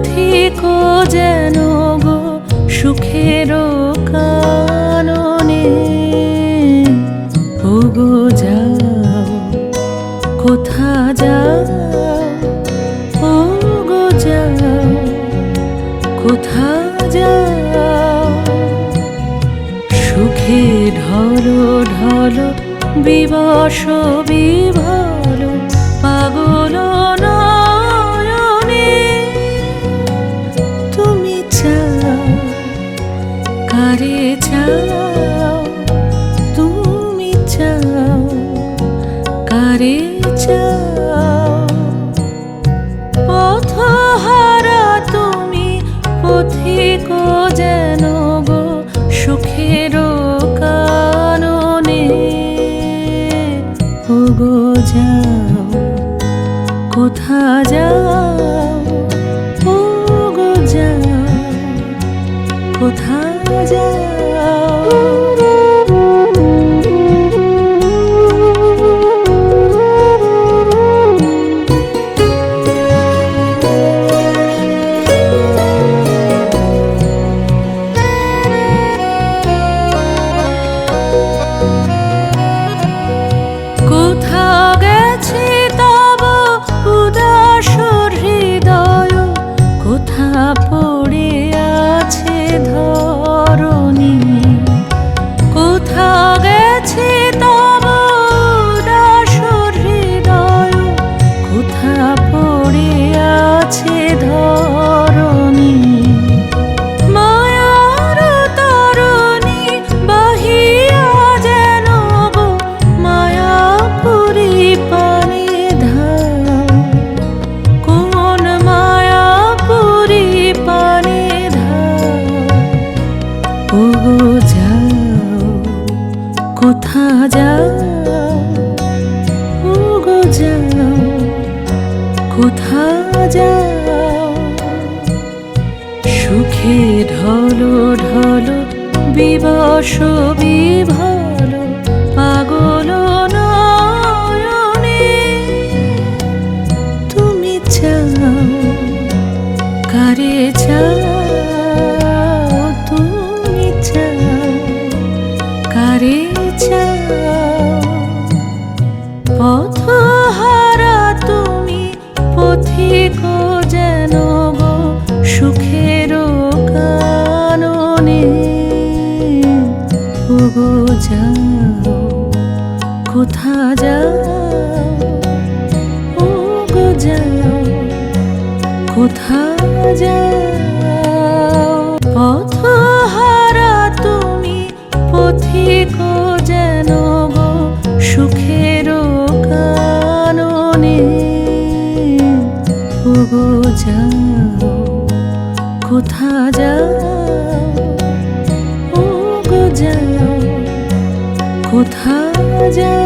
পথিক যেন গো সুখের কাননে। ওগো যাও কোথা যাও, ওগো যাও কোথা যাও। সুখে ঢলো ঢলো বিবশ বিভল পাগল নয়নে। তুমি চাও কারে চাও, তুমি চাও কারে চাও। পথহারা তুমি পথিক যেন গো সুখের কাননে। ওগো যাও কোথা যাও, ওগো যাও কোথা যাও। কোথা গেছে তব উদাস হৃদয়, কোথা পড়ে আছে ধরণী। কোথা গেছে তব উদাস হৃদয়, কোথা পড়ে আছে ধরণী। মায়ার তরণী বাহিয়া যেন গো মায়াপুরী পানে ধাও। কোন মায়াপুরী পানে ধাও। ওগো যাও কোথা যাও, ওগো যাও কোথা যাও। সুখে ঢলো ঢলো বিবশ বিভল পাগল নয়নে। তুমি চাও কারে চাও, তুমি চাও কারে চাও। পথহারা তুমি পথিক যেন গো সুখের কাননে। ওগো যাও কোথা যাও, ওগো যাও কোথা যাও। পথহারা তুমি পথিক যেন গো সুখের কাননে। ওগো যাও কোথা যাও, ওগো যাও কোথা যাও।